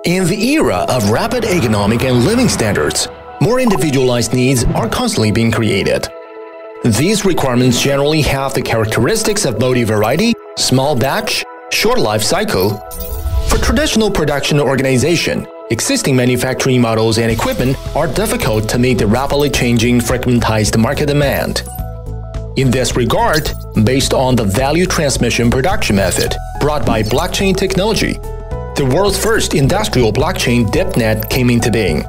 In the era of rapid economic and living standards, more individualized needs are constantly being created. These requirements generally have the characteristics of multi-variety, small batch, short life cycle. For traditional production organization, existing manufacturing models and equipment are difficult to meet the rapidly changing fragmentized market demand. In this regard, based on the value transmission production method brought by blockchain technology, the world's first industrial blockchain DIPNET came into being.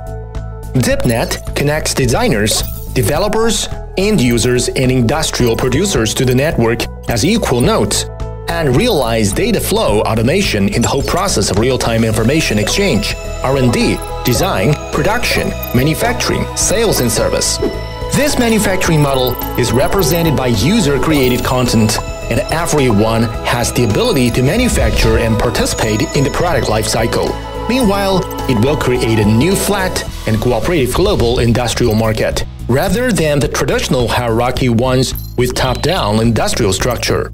DIPNET connects designers, developers, end users, and industrial producers to the network as equal nodes and realize data flow automation in the whole process of real-time information exchange, R&D, design, production, manufacturing, sales, and service. This manufacturing model is represented by user-created content, and everyone has the ability to manufacture and participate in the product lifecycle. Meanwhile, it will create a new flat and cooperative global industrial market, rather than the traditional hierarchy ones with top-down industrial structure.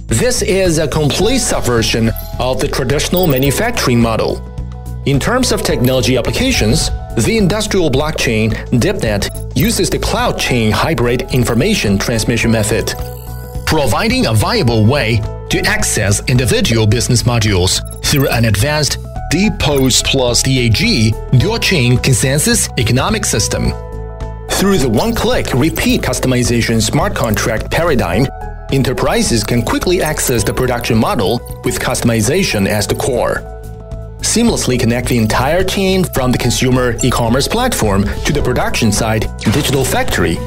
This is a complete subversion of the traditional manufacturing model. In terms of technology applications, the industrial blockchain DIPNET uses the cloud chain hybrid information transmission method, providing a viable way to access individual business modules through an advanced DPoS plus DAG dual-chain consensus economic system. Through the one-click repeat customization smart contract paradigm, enterprises can quickly access the production model with customization as the core. Seamlessly connect the entire chain from the consumer e-commerce platform to the production side digital factory.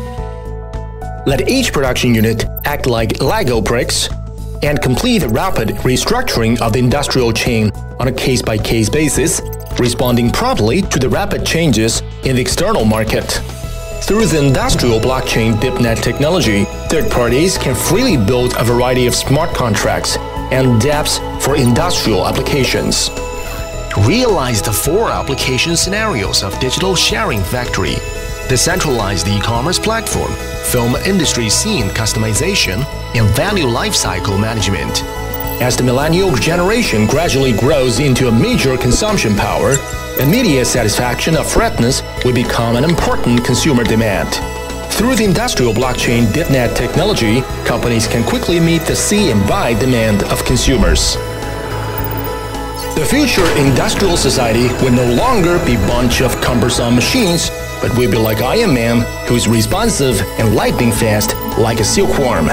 Let each production unit act like Lego bricks and complete the rapid restructuring of the industrial chain on a case-by-case basis, responding promptly to the rapid changes in the external market. Through the industrial blockchain DIPNET technology, third parties can freely build a variety of smart contracts and dApps for industrial applications. Realize the 4 application scenarios of digital sharing factory, decentralized e-commerce platform, film industry scene customization, and value lifecycle management. As the millennial generation gradually grows into a major consumption power, immediate satisfaction of freshness will become an important consumer demand. Through the industrial blockchain DIPNET technology, companies can quickly meet the see and buy demand of consumers. The future industrial society will no longer be a bunch of cumbersome machines, but will be like Iron Man, who is responsive and lightning fast like a silkworm.